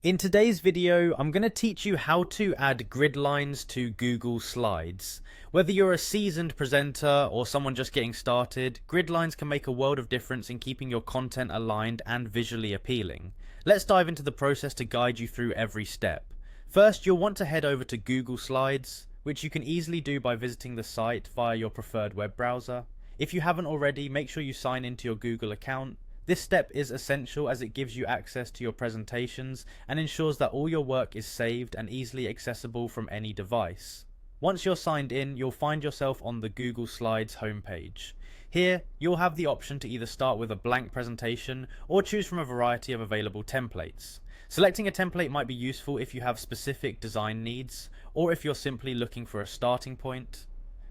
In today's video, I'm going to teach you how to add grid lines to Google Slides. Whether you're a seasoned presenter or someone just getting started, grid lines can make a world of difference in keeping your content aligned and visually appealing. Let's dive into the process to guide you through every step. First, you'll want to head over to Google Slides, which you can easily do by visiting the site via your preferred web browser. If you haven't already, make sure you sign into your Google account. This step is essential as it gives you access to your presentations and ensures that all your work is saved and easily accessible from any device. Once you're signed in, you'll find yourself on the Google Slides homepage. Here, you'll have the option to either start with a blank presentation or choose from a variety of available templates. Selecting a template might be useful if you have specific design needs or if you're simply looking for a starting point.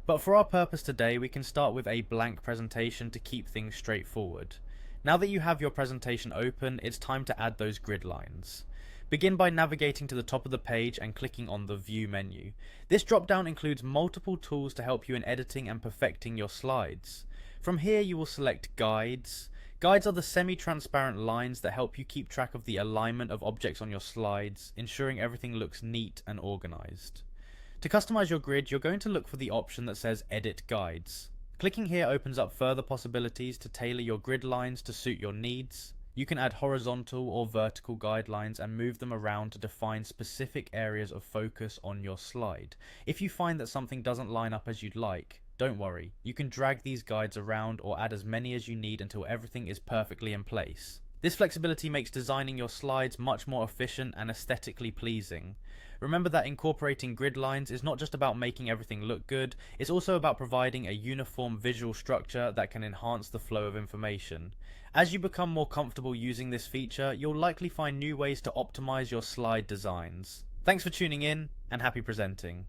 But for our purpose today, we can start with a blank presentation to keep things straightforward. Now that you have your presentation open, it's time to add those grid lines. Begin by navigating to the top of the page and clicking on the View menu. This drop-down includes multiple tools to help you in editing and perfecting your slides. From here you will select Guides. Guides are the semi-transparent lines that help you keep track of the alignment of objects on your slides, ensuring everything looks neat and organized. To customize your grid, you're going to look for the option that says Edit Guides. Clicking here opens up further possibilities to tailor your grid lines to suit your needs. You can add horizontal or vertical guidelines and move them around to define specific areas of focus on your slide. If you find that something doesn't line up as you'd like, don't worry, you can drag these guides around or add as many as you need until everything is perfectly in place. This flexibility makes designing your slides much more efficient and aesthetically pleasing. Remember that incorporating grid lines is not just about making everything look good, it's also about providing a uniform visual structure that can enhance the flow of information. As you become more comfortable using this feature, you'll likely find new ways to optimize your slide designs. Thanks for tuning in, and happy presenting.